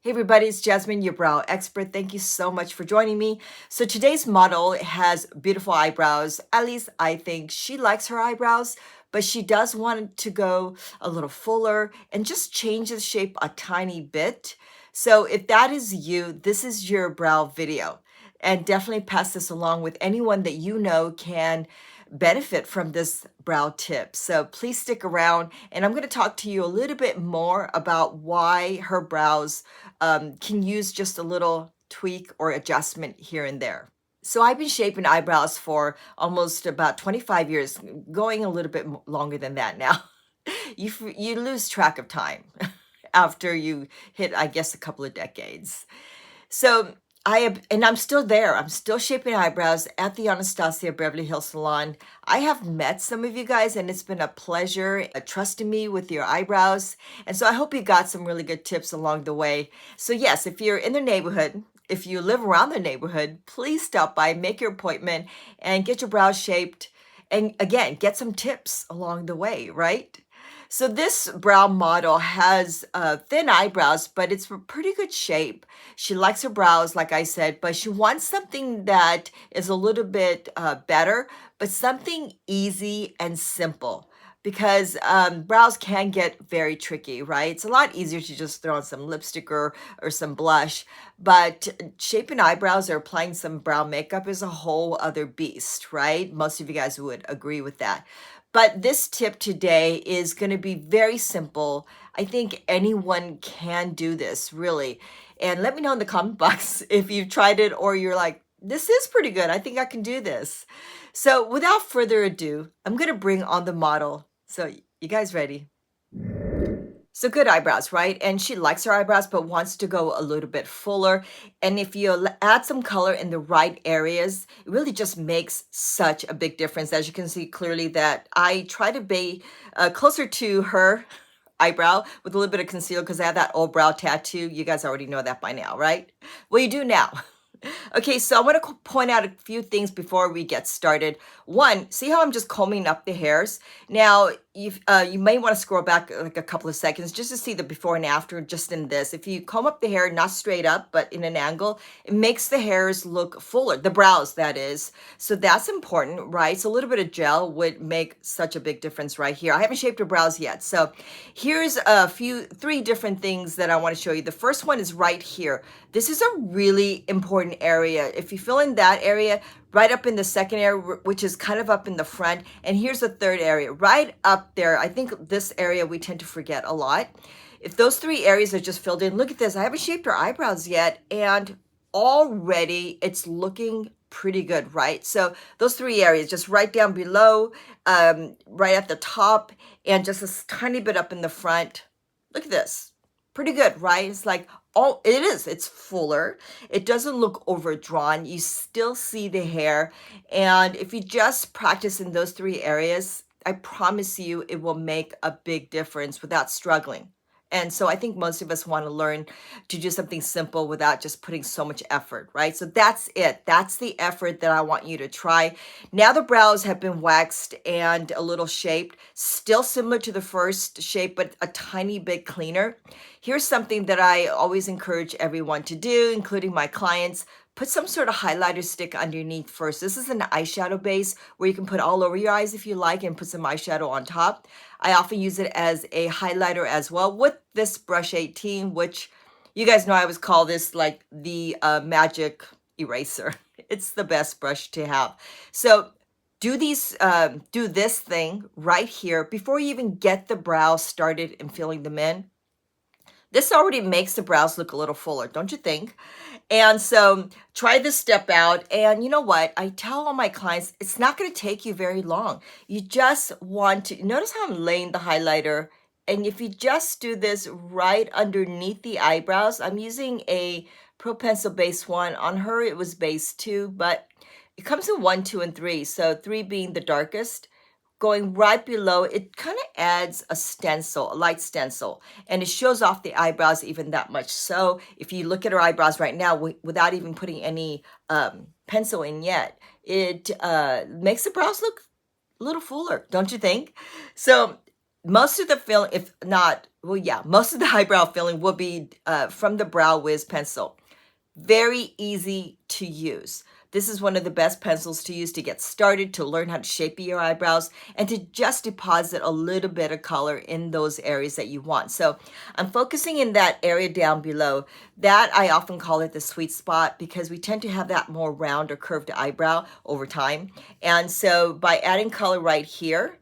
Hey everybody, it's Jasmine, your brow expert. Thank you so much for joining me. So today's model has beautiful eyebrows. At least I think she likes her eyebrows, but she does want to go a little fuller and just change the shape a tiny bit. So if that is you, this is your brow video. And definitely pass this along with anyone that you know can benefit from this brow tip. So please stick around, and I'm going to talk to you a little bit more about why her brows can use just a little tweak or adjustment here and there. So I've been shaping eyebrows for almost about 25 years, going a little bit longer than that now. You lose track of time after you hit, I guess, a couple of decades. So I'm still there. I'm still shaping eyebrows at the Anastasia Beverly Hills Salon. I have met some of you guys, and it's been a pleasure trusting me with your eyebrows. And so I hope you got some really good tips along the way. So yes, if you're in the neighborhood, if you live around the neighborhood, please stop by, make your appointment, and get your brows shaped. And again, get some tips along the way, right? So this brow model has thin eyebrows, but it's a pretty good shape. She likes her brows, like I said, but she wants something that is a little bit better, but something easy and simple. Because brows can get very tricky, right? It's a lot easier to just throw on some lipstick or some blush, but shaping eyebrows or applying some brow makeup is a whole other beast, right? Most of you guys would agree with that. But this tip today is going to be very simple. I think anyone can do this, really. And let me know in the comment box if you've tried it or you're like, this is pretty good. I think I can do this. So without further ado, I'm going to bring on the model. So you guys ready? So good eyebrows, right? And she likes her eyebrows, but wants to go a little bit fuller. And if you add some color in the right areas, it really just makes such a big difference. As you can see clearly that I try to be closer to her eyebrow with a little bit of concealer because I have that old brow tattoo. You guys already know that by now, right? Well, you do now. Okay, so I want to point out a few things before we get started. One, see how I'm just combing up the hairs? Now, you may want to scroll back like a couple of seconds just to see the before and after just in this. If you comb up the hair, not straight up, but in an angle, it makes the hairs look fuller, the brows, that is. So that's important, right? So a little bit of gel would make such a big difference right here. I haven't shaped her brows yet. So here's three different things that I want to show you. The first one is right here. This is a really important area. If you fill in that area, right up in the second area, which is kind of up in the front, and here's the third area, right up there. I think this area we tend to forget a lot. If those three areas are just filled in, look at this. I haven't shaped her eyebrows yet, and already it's looking pretty good, right? So those three areas, just right down below, right at the top, and just a tiny bit up in the front. Look at this. Pretty good, right? It's like, oh, it is. It's fuller. It doesn't look overdrawn. You still see the hair. And if you just practice in those three areas, I promise you it will make a big difference without struggling. And so I think most of us want to learn to do something simple without just putting so much effort, right? So that's it. That's the effort that I want you to try. Now the brows have been waxed and a little shaped, still similar to the first shape, but a tiny bit cleaner. Here's something that I always encourage everyone to do, including my clients. Put some sort of highlighter stick underneath first. This is an eyeshadow base where you can put all over your eyes if you like and put some eyeshadow on top. I often use it as a highlighter as well with this brush 18, which you guys know I always call this like the magic eraser. It's the best brush to have. So do this thing right here before you even get the brows started and filling them in. This already makes the brows look a little fuller, don't you think? And so try this step out. And you know what? I tell all my clients, it's not going to take you very long. You just want to, notice how I'm laying the highlighter. And if you just do this right underneath the eyebrows, I'm using a Pro Pencil base 1. On her, it was base 2, but it comes in 1, 2, and 3. So 3 being the darkest. Going right below, it kind of adds a stencil, a light stencil, and it shows off the eyebrows even that much. So if you look at her eyebrows right now without even putting any pencil in yet, it makes the brows look a little fuller, don't you think? So most of the filling, if not, well, yeah, most of the eyebrow filling will be from the Brow Wiz pencil. Very easy to use. This is one of the best pencils to use to get started, to learn how to shape your eyebrows, and to just deposit a little bit of color in those areas that you want. So I'm focusing in that area down below. That I often call it the sweet spot because we tend to have that more round or curved eyebrow over time. And so by adding color right here,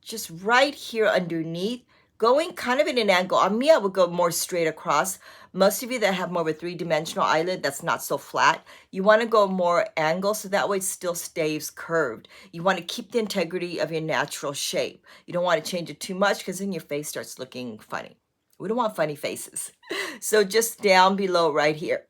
just right here underneath, going kind of in an angle. On me, I would go more straight across. Most of you that have more of a three-dimensional eyelid that's not so flat, you want to go more angle so that way it still stays curved. You want to keep the integrity of your natural shape. You don't want to change it too much because then your face starts looking funny. We don't want funny faces. So just down below right here.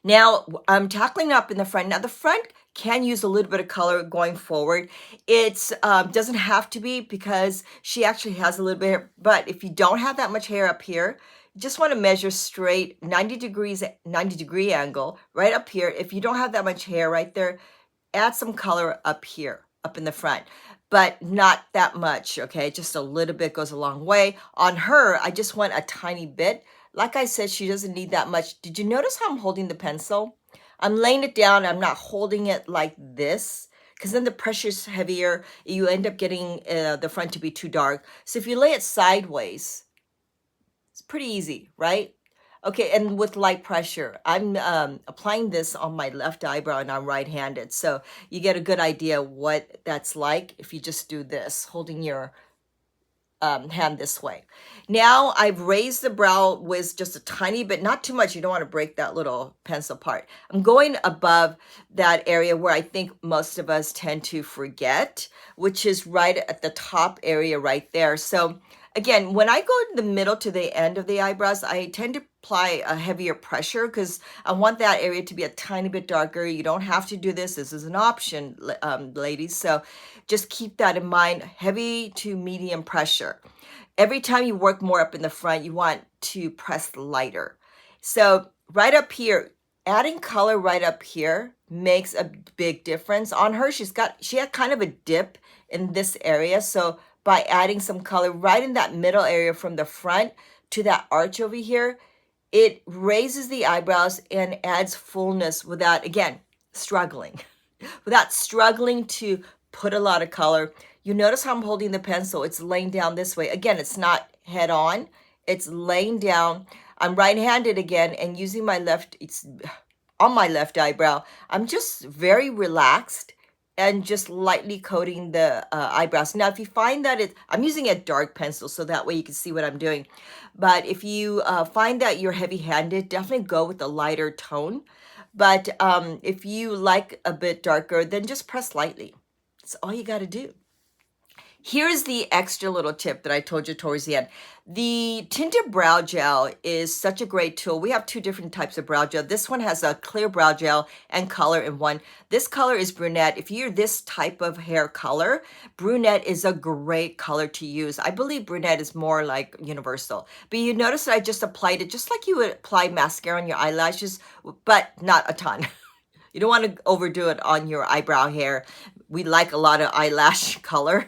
Now I'm tackling up in the front. Now the front can use a little bit of color going forward. It's doesn't have to be because she actually has a little bit of hair, but if you don't have that much hair up here, you just want to measure straight 90 degree angle right up here. If you don't have that much hair right there, add some color up here, up in the front, but not that much, okay? Just a little bit goes a long way. On her, I just want a tiny bit. Like I said, she doesn't need that much. Did you notice how I'm holding the pencil? I'm laying it down. I'm not holding it like this because then the pressure's heavier. You end up getting the front to be too dark. So if you lay it sideways, it's pretty easy, right? Okay, and with light pressure, I'm applying this on my left eyebrow and I'm right-handed. So you get a good idea what that's like if you just do this, holding your hand this way. Now I've raised the Brow Wiz just a tiny bit, not too much. You don't want to break that little pencil part. I'm going above that area where I think most of us tend to forget, which is right at the top area right there. So again, when I go in the middle to the end of the eyebrows, I tend to apply a heavier pressure because I want that area to be a tiny bit darker. You don't have to do this. This is an option, ladies. So just keep that in mind, heavy to medium pressure. Every time you work more up in the front, you want to press lighter. So right up here, adding color right up here makes a big difference. On her, she had kind of a dip in this area. So by adding some color right in that middle area from the front to that arch over here, it raises the eyebrows and adds fullness without, again, struggling. Without struggling to put a lot of color. You notice how I'm holding the pencil. It's laying down this way. Again, it's not head on. It's laying down. I'm right-handed again and using my left, it's on my left eyebrow. I'm just very relaxed and just lightly coating the eyebrows. Now, if you find that I'm using a dark pencil so that way you can see what I'm doing. But if you find that you're heavy-handed, definitely go with a lighter tone. But if you like a bit darker, then just press lightly. That's all you got to do. Here's the extra little tip that I told you towards the end. The Tinted Brow Gel is such a great tool. We have two different types of brow gel. This one has a clear brow gel and color in one. This color is brunette. If you're this type of hair color, brunette is a great color to use. I believe brunette is more like universal. But you notice that I just applied it just like you would apply mascara on your eyelashes, but not a ton. You don't want to overdo it on your eyebrow hair. We like a lot of eyelash color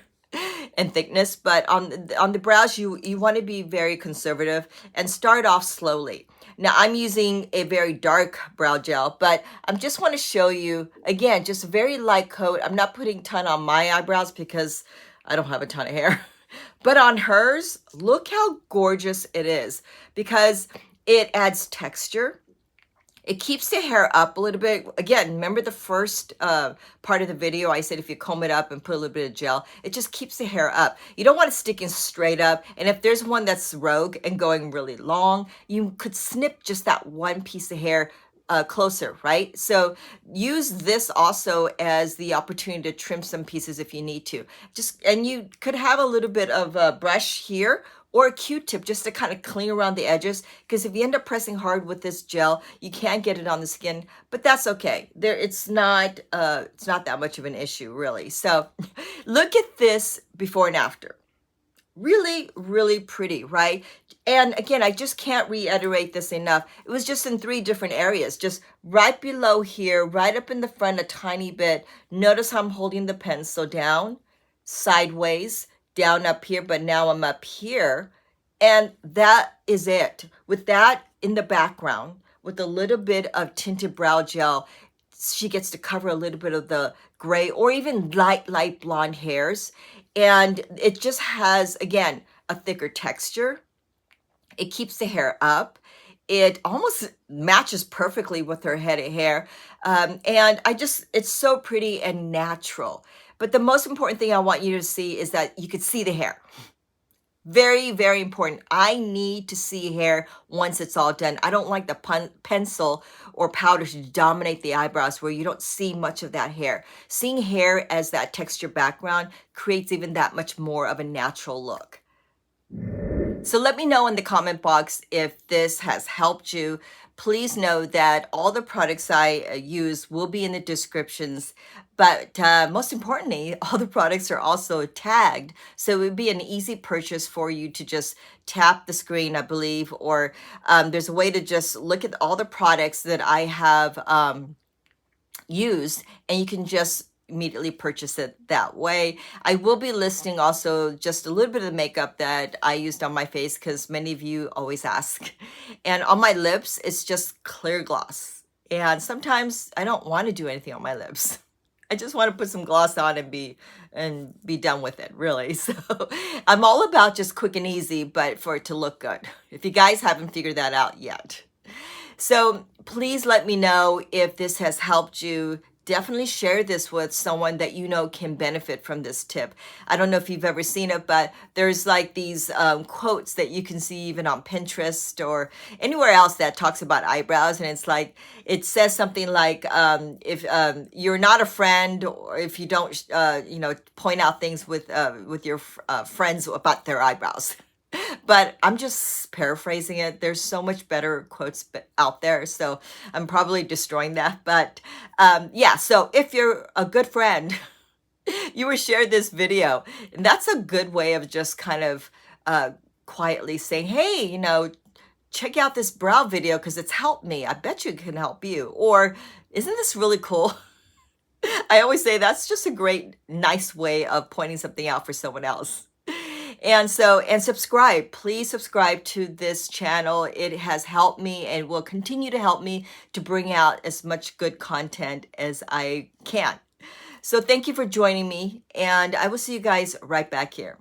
and thickness, but on the brows, you want to be very conservative and start off slowly. Now, I'm using a very dark brow gel, but I just want to show you, again, just a very light coat. I'm not putting a ton on my eyebrows because I don't have a ton of hair. But on hers, look how gorgeous it is because it adds texture. It keeps the hair up a little bit. Again, remember the first part of the video, I said if you comb it up and put a little bit of gel, it just keeps the hair up. You don't want it sticking straight up. And if there's one that's rogue and going really long, you could snip just that one piece of hair closer, right? So use this also as the opportunity to trim some pieces if you need to. And you could have a little bit of a brush here or a Q-tip just to kind of clean around the edges, because if you end up pressing hard with this gel, you can't get it on the skin, but that's okay. It's not that much of an issue, really. So look at this before and after. Really, really pretty, right? And again, I just can't reiterate this enough. It was just in 3 different areas, just right below here, right up in the front a tiny bit. Notice how I'm holding the pencil down, sideways, down up here, but now I'm up here. And that is it. With that in the background, with a little bit of tinted brow gel, she gets to cover a little bit of the gray or even light blonde hairs. And it just has, again, a thicker texture. It keeps the hair up. It almost matches perfectly with her head of hair. And it's so pretty and natural. But the most important thing I want you to see is that you could see the hair. Very, very important. I need to see hair once it's all done. I don't like the pencil or powder to dominate the eyebrows where you don't see much of that hair. Seeing hair as that texture background creates even that much more of a natural look. So let me know in the comment box if this has helped you. Please know that all the products I use will be in the descriptions, but most importantly, all the products are also tagged. So it would be an easy purchase for you to just tap the screen, I believe, or there's a way to just look at all the products that I have used, and you can just immediately purchase it that way. I will be listing also just a little bit of the makeup that I used on my face because many of you always ask. And on my lips, it's just clear gloss. And sometimes I don't want to do anything on my lips. I just want to put some gloss on and be done with it, really. So I'm all about just quick and easy, but for it to look good. If you guys haven't figured that out yet. So please let me know if this has helped you. Definitely share this with someone that you know can benefit from this tip. I don't know if you've ever seen it, but there's like these quotes that you can see even on Pinterest or anywhere else that talks about eyebrows. And it's like, it says something like, if you're not a friend, or if you don't, point out things with your friends about their eyebrows. But I'm just paraphrasing it. There's so much better quotes out there, so I'm probably destroying that. But yeah, so if you're a good friend, you would share this video. And that's a good way of just kind of quietly saying, hey, check out this brow video because it's helped me. I bet you it can help you. Or isn't this really cool? I always say that's just a great, nice way of pointing something out for someone else. And subscribe, please subscribe to this channel. It has helped me and will continue to help me to bring out as much good content as I can. So thank you for joining me, and I will see you guys right back here.